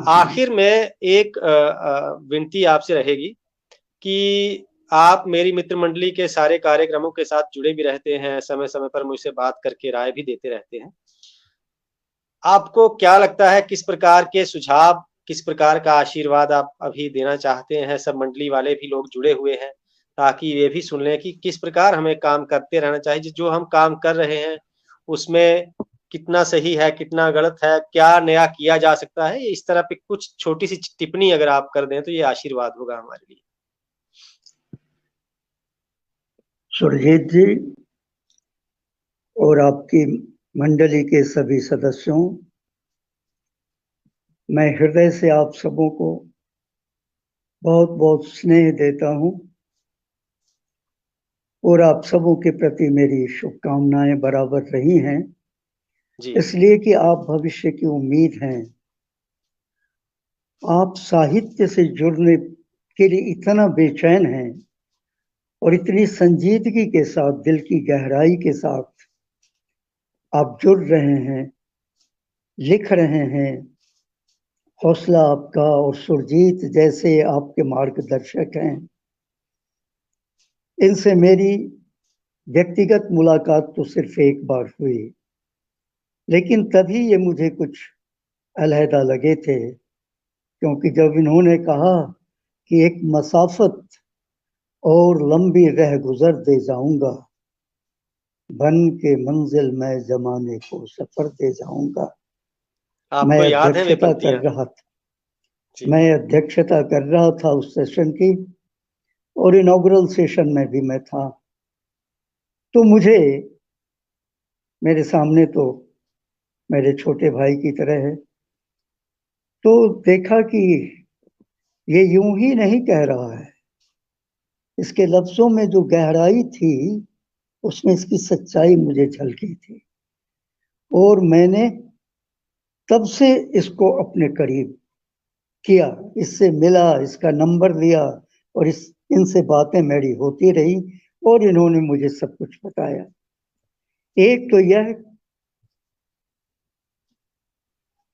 आखिर में एक विनती आपसे रहेगी कि आप मेरी मित्र मंडली के सारे कार्यक्रमों के साथ जुड़े भी रहते हैं, समय-समय पर मुझसे बात करके राय भी देते रहते हैं। आपको क्या लगता है किस प्रकार के सुझाव, किस प्रकार का आशीर्वाद आप अभी देना चाहते हैं? सब मंडली वाले भी लोग जुड़े हुए हैं, ताकि ये भी सुन लें कि किस प्रकार हमें काम करते रहना चाहिए। जो हम काम कर रहे हैं, उसमें कितना सही है, कितना गलत है, क्या नया किया जा सकता है? इस तरह पे कुछ छोटी-सी टिप्पणी अगर आप कर दें, तो ये आशीर्वाद होगा हमारे लिए। सुरजीत जी और आपकी मंडली के सभी सदस्यों, मैं हृदय से आप सबों को बहुत बहुत स्नेह देता हूं और आप सबों के प्रति मेरी शुभकामनाएं बराबर रही हैं, इसलिए कि आप भविष्य की उम्मीद हैं। आप साहित्य से जुड़ने के लिए इतना बेचैन हैं और इतनी संजीदगी के साथ, दिल की गहराई के साथ आप जुड़ रहे हैं, लिख रहे हैं। हौसला आपका और सुरजीत जैसे आपके मार्गदर्शक हैं, इनसे मेरी व्यक्तिगत मुलाकात तो सिर्फ एक बार हुई, लेकिन तभी ये मुझे कुछ अलहदा लगे थे, क्योंकि जब इन्होंने कहा कि एक मसाफत और लंबी रह गुजर दे जाऊंगा, बन के मंजिल में जमाने को सफर दे जाऊंगा। आपको याद है वे पंक्तियां? मैं अध्यक्षता कर रहा था उस सेशन की, और इनॉग्रल सेशन में भी मैं था। तो मुझे, मेरे सामने तो मेरे छोटे भाई की तरह है, तो देखा कि ये यूं ही नहीं कह रहा है, इसके लफ्जों में जो गहराई थी उसमें इसकी सच्चाई मुझे झलकी थी, और मैंने तब से इसको अपने करीब किया, इससे मिला, इसका नंबर लिया, और इनसे बातें मेरी होती रही और इन्होंने मुझे सब कुछ बताया। एक तो यह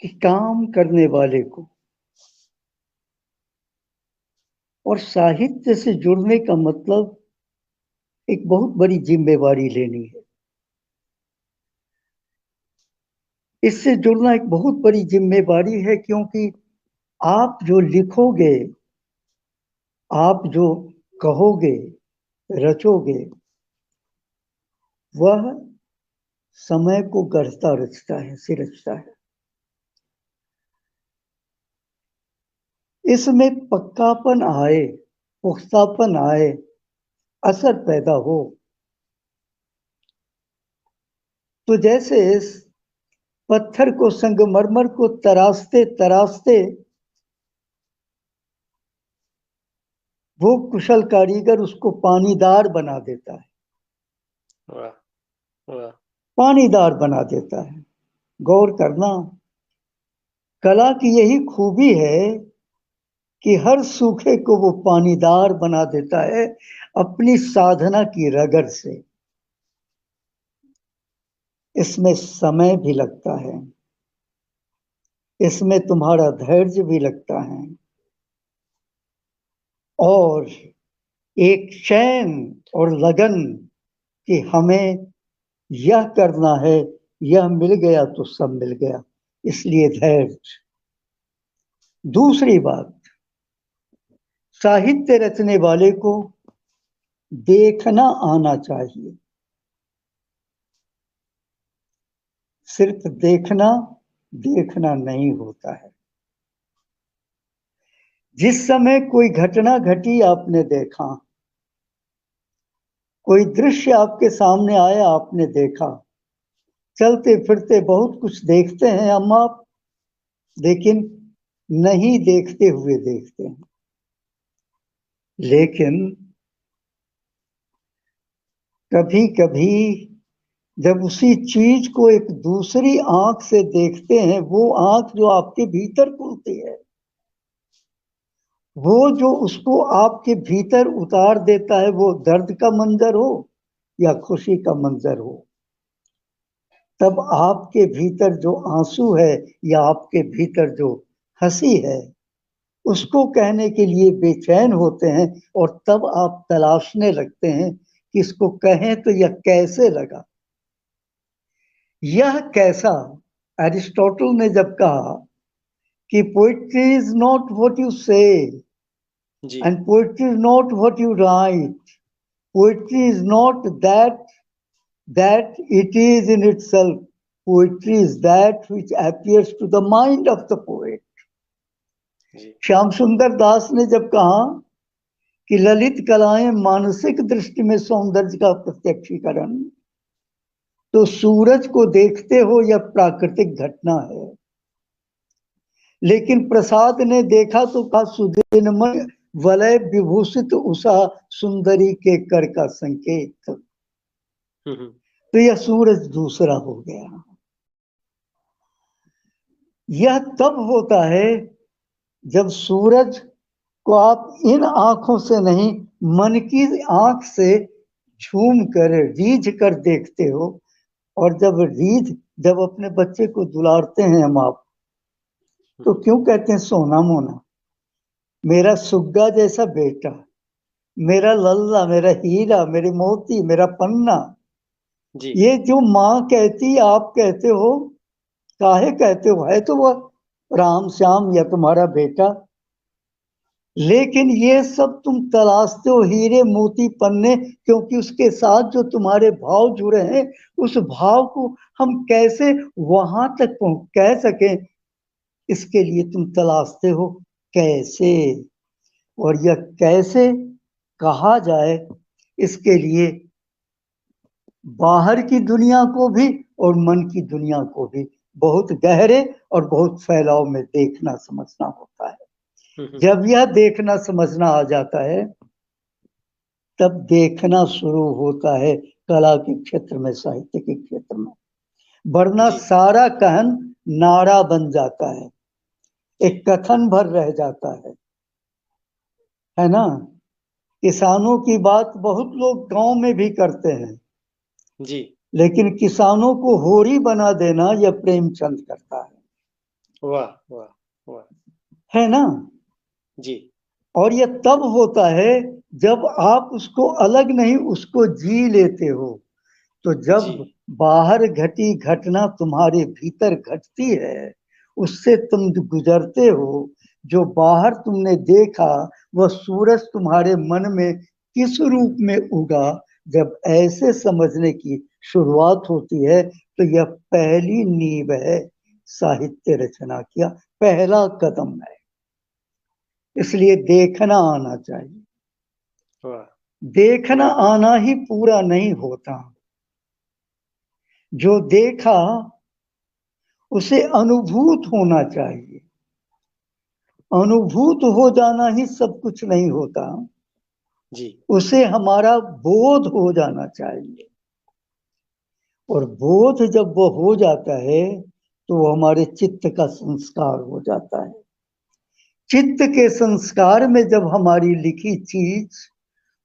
कि काम करने वाले को और साहित्य से जुड़ने का मतलब एक बहुत बड़ी जिम्मेवारी लेनी है। इससे जुड़ना एक बहुत बड़ी जिम्मेवारी है, क्योंकि आप जो लिखोगे, आप जो कहोगे, रचोगे, वह समय को गढ़ता रचता है, सिरचता है। इसमें पक्कापन आए, पुख्तापन आए, असर पैदा हो। तो जैसे इस पत्थर को, संगमरमर को तराशते तराशते वो कुशल कारीगर उसको पानीदार बना देता है, वाह, वाह। पानीदार बना देता है। गौर करना, कला की यही खूबी है कि हर सूखे को वो पानीदार बना देता है अपनी साधना की रगड़ से। इसमें समय भी लगता है, इसमें तुम्हारा धैर्य भी लगता है, और एक चैन और लगन कि हमें यह करना है, यह मिल गया तो सब मिल गया, इसलिए धैर्य। दूसरी बात, साहित्य रचने वाले को देखना आना चाहिए। सिर्फ देखना देखना नहीं होता है। जिस समय कोई घटना घटी, आपने देखा, कोई दृश्य आपके सामने आया, आपने देखा। चलते फिरते बहुत कुछ देखते हैं हम आप, लेकिन नहीं देखते हुए देखते हैं। लेकिन कभी कभी जब उसी चीज को एक दूसरी आंख से देखते हैं, वो आंख जो आपके भीतर खुलती है, वो जो उसको आपके भीतर उतार देता है, वो दर्द का मंजर हो या खुशी का मंजर हो, तब आपके भीतर जो आंसू है या आपके भीतर जो हंसी है, उसको कहने के लिए बेचैन होते हैं और तब आप तलाशने लगते हैं कि इसको कहें तो यह कैसे लगा। यह कैसा, एरिस्टोटल ने जब कहा कि poetry is not what you say and poetry is not what you write, poetry is not that it is in itself, poetry is that which appears to the mind of the poet. Shyam Sundar Das ने जब कहा कि ललित कलाएं मानसिक दृष्टि में सौंदर्य का प्रत्यक्षीकरण, तो सूरज को देखते हो यह प्राकृतिक घटना है, लेकिन प्रसाद ने देखा तो कहा सुदिनमय वलय विभूषित उषा सुंदरी के कर का संकेत। तो यह सूरज दूसरा हो गया। यह तब होता है जब सूरज को आप इन आंखों से नहीं, मन की आंख से झूम कर रीझ कर देखते हो। और जब अपने बच्चे को दुलारते हैं हम आप, तो क्यों कहते हैं सोना मोना, मेरा सुग्गा जैसा बेटा, मेरा लल्ला, मेरा हीरा, मेरे मोती, मेरा पन्ना। ये जो माँ कहती आप कहते हो, काहे कहते हो, है तो वह राम श्याम या तुम्हारा बेटा, लेकिन ये सब तुम तलाशते हो हीरे मोती पन्ने, क्योंकि उसके साथ जो तुम्हारे भाव जुड़े हैं, उस भाव को हम कैसे वहां तक कह सकें, इसके लिए तुम तलाशते हो कैसे। और यह कैसे कहा जाए, इसके लिए बाहर की दुनिया को भी और मन की दुनिया को भी बहुत गहरे और बहुत फैलाव में देखना समझना होता है। जब यह देखना समझना आ जाता है, तब देखना शुरू होता है कला के क्षेत्र में, साहित्य के क्षेत्र में, वरना सारा कहन नारा बन जाता है, एक कथन भर रह जाता है ना। किसानों की बात बहुत लोग गांव में भी करते हैं जी, लेकिन किसानों को होरी बना देना यह प्रेमचंद करता है। वाह वाह वाह, है ना जी। और यह तब होता है जब आप उसको अलग नहीं, उसको जी लेते हो। तो जब बाहर घटी घटना तुम्हारे भीतर घटती है, उससे तुम गुजरते हो, जो बाहर तुमने देखा वह सूरज तुम्हारे मन में किस रूप में उगा, जब ऐसे समझने की शुरुआत होती है, तो यह पहली नींव है साहित्य रचना किया, पहला कदम है। इसलिए देखना आना चाहिए। देखना आना ही पूरा नहीं होता, जो देखा उसे अनुभूत होना चाहिए। अनुभूत हो जाना ही सब कुछ नहीं होता जी, उसे हमारा बोध हो जाना चाहिए। और बोध जब वो हो जाता है, तो वो हमारे चित्त का संस्कार हो जाता है। चित्त के संस्कार में जब हमारी लिखी चीज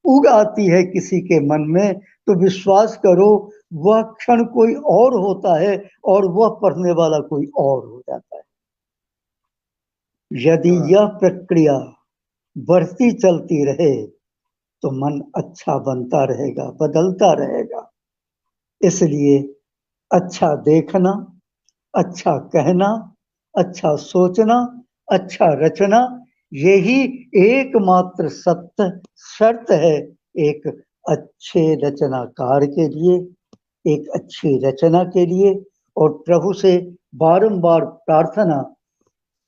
उग आती है किसी के मन में, तो विश्वास करो वह क्षण कोई और होता है और वह पढ़ने वाला कोई और हो जाता है। यदि यह प्रक्रिया बढ़ती चलती रहे, तो मन अच्छा बनता रहेगा, बदलता रहेगा। इसलिए अच्छा देखना, अच्छा कहना, अच्छा सोचना, अच्छा रचना, यही एकमात्र सत्य शर्त है एक अच्छे रचनाकार के लिए, एक अच्छी रचना के लिए। और प्रभु से बारंबार प्रार्थना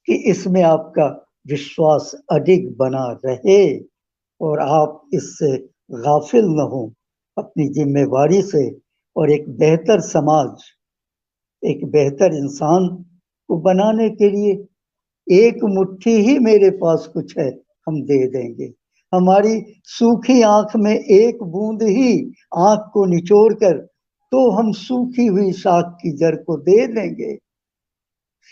कि इसमें आपका विश्वास अधिक बना रहे और आप इससे गाफिल न हो अपनी जिम्मेवारी से, और एक बेहतर समाज, एक बेहतर इंसान को बनाने के लिए एक मुट्ठी ही मेरे पास कुछ है, हम दे देंगे। हमारी सूखी आंख में एक बूंद ही आंख को निचोड़ कर, तो हम सूखी हुई शाख की जड़ को दे देंगे,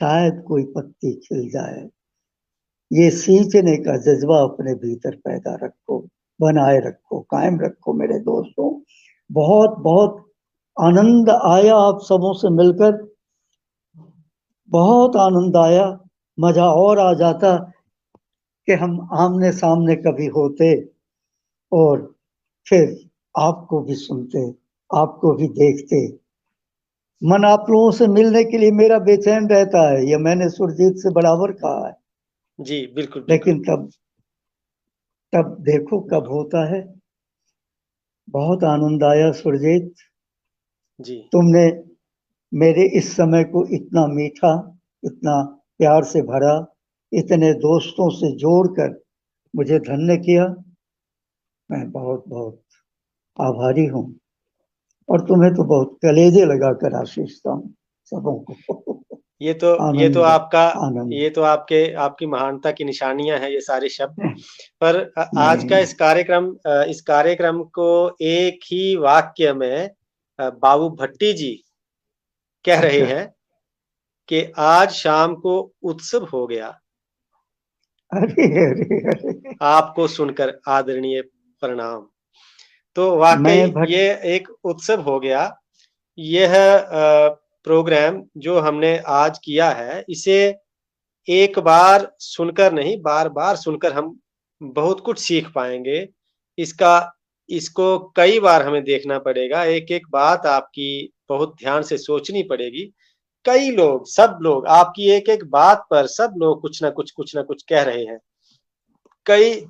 शायद कोई पत्ती खिल जाए। ये सींचने का जज्बा अपने भीतर पैदा रखो, बनाए रखो, कायम रखो मेरे दोस्तों। बहुत बहुत आनंद आया आप सबों से मिलकर, बहुत आनंद आया। मजा और आ जाता कि हम आमने सामने कभी होते और फिर आपको भी सुनते, आपको भी देखते। मन आप लोगों से मिलने के लिए मेरा बेचैन रहता है, यह मैंने सुरजीत से बराबर कहा है। जी बिल्कुल बिल्कुल। लेकिन तब तब देखो कब होता है। बहुत आनंद आया सुरजीत, जी तुमने मेरे इस समय को इतना मीठा, इतना प्यार से भरा, इतने दोस्तों से जोड़कर मुझे धन्य किया। मैं बहुत बहुत आभारी हूँ, और तुम्हें तो बहुत कलेजे लगाकर आशीषता हूँ सबों को। ये तो आनंद, आपका, आनंद। ये तो आपकी महानता की निशानियां हैं ये सारे शब्द। पर आज का नहीं, इस कार्यक्रम को एक ही वाक्य में बाबू भट्टी जी कह रहे अच्छा, हैं कि आज शाम को उत्सव हो गया। अरे अरे अरे, आपको सुनकर आदरणीय प्रणाम। तो वाकई मैं भट ये एक उत्सव हो गया। यह प्रोग्राम जो हमने आज किया है, इसे एक बार सुनकर नहीं, बार-बार सुनकर हम बहुत कुछ सीख पाएँगे। इसका इसको कई बार हमें देखना पड़ेगा, एक-एक बात आपकी बहुत ध्यान से सोचनी पड़ेगी। कई लोग, सब लोग आपकी एक-एक बात पर सब लोग कुछ न कुछ कह रहे हैं। कई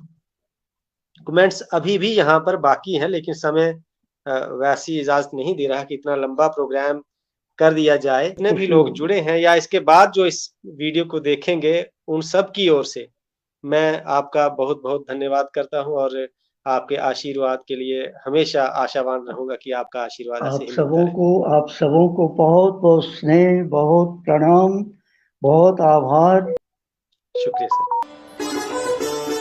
कमेंट्स अभी भी यहाँ पर बाकी हैं, लेकिन समय वैसी इजाज़त नहीं दे रहा कि इतना लंबा प्रोग्राम कर दिया जाए। जितने भी खुशी लोग होगी। जुड़े हैं या इसके बाद जो इस वीडियो को देखेंगे, उन सब की ओर से मैं आपका बहुत-बहुत धन्यवाद करता हूँ और आपके आशीर्वाद के लिए हमेशा आशावान रहूँगा कि आपका आशीर्वाद ऐसे ही मिलता रहे। आप सबों को बहुत बहुत स्नेह, बहुत प्रणाम, बहुत आभार। शुक्रिया सर।